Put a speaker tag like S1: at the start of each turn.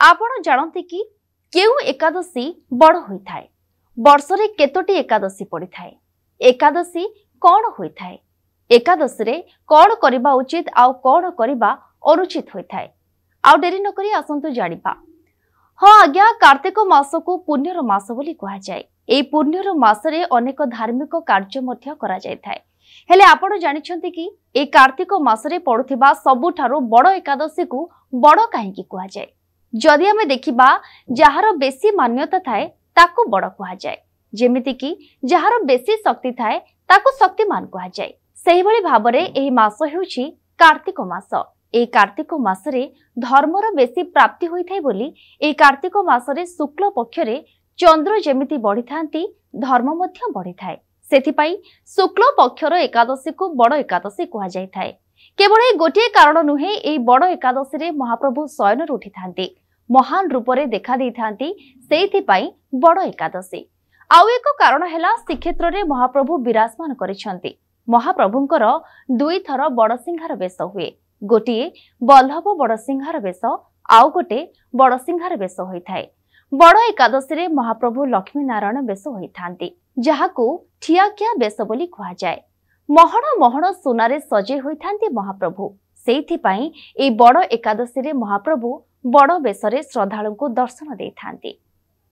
S1: आपण जानते कि केउ एकादशी बड़ होता है वर्षरे केतोटी एकादशी पड़ी थाए एकादशी कौन होता है एकादशी रे कौन करबा उचित आउ कौन करबा अनुचित होता है आउ डेरी न करी आसंतु जानिबा। हाँ आज्ञा कार्तिक मास को पुण्यर मास बोली कहा जाए। एई पुण्यर मासरे अनेक धार्मिक कार्य मध्य करा जाय थाए। हेले आपण जानिछन्ति कि ए कार्तिक मासरे पड़ुथिबा सबुठारो बड़ एकादशी को बड़ काहेकि कहा जाए। जदि आमे देखिबा जहार बेसी मान्यता थाए ताकू बड़ कहा जाए, जेमिति कि जहार बेसी शक्ति थाए ताकू शक्तिमान कहा जाए। सेहि भली भाबरे एही मास हेउछि कार्तिक मास। ए कार्तिक मासरे धर्मर बेसी प्राप्ति होई थाए बोली ए कार्तिक मासरे शुक्ल पक्षरे चंद्र जेमिति बढ़ी थांती धर्म मध्य बढ़ी थाए। सेथिपाई शुक्ल पक्षर एकादशी को बड़ एकादशी कहा जाय थाए। केवल ए गोटिए कारण नुहे ए बड़ एकादशी रे महाप्रभु शयन उठी थांती महान रूपरे देखा दै थांती सेथिपाई बड़ एकादशी। आउ एक कारण हैला श्रीक्षेत्र रे महाप्रभु विराजमान करिसंती। महाप्रभुंकर दुई थर बड़सिंहार बेश हुए, गोटिए बल्लभ बड़सिंहार बेश आउ गोटे बड़सिंहार बेश होइथाए। बड़ एकादशी रे महाप्रभु लक्ष्मी नारायण बेश होइथांती जाहाकू ठियाकिया बेश बोली कहा जाए। महण महण सुनारे सजे होइथांती महाप्रभु। सेइथिपाई ए बड़ एकादशी रे महाप्रभु बड़ बेशरे श्रद्धालु को दर्शन देइथांती।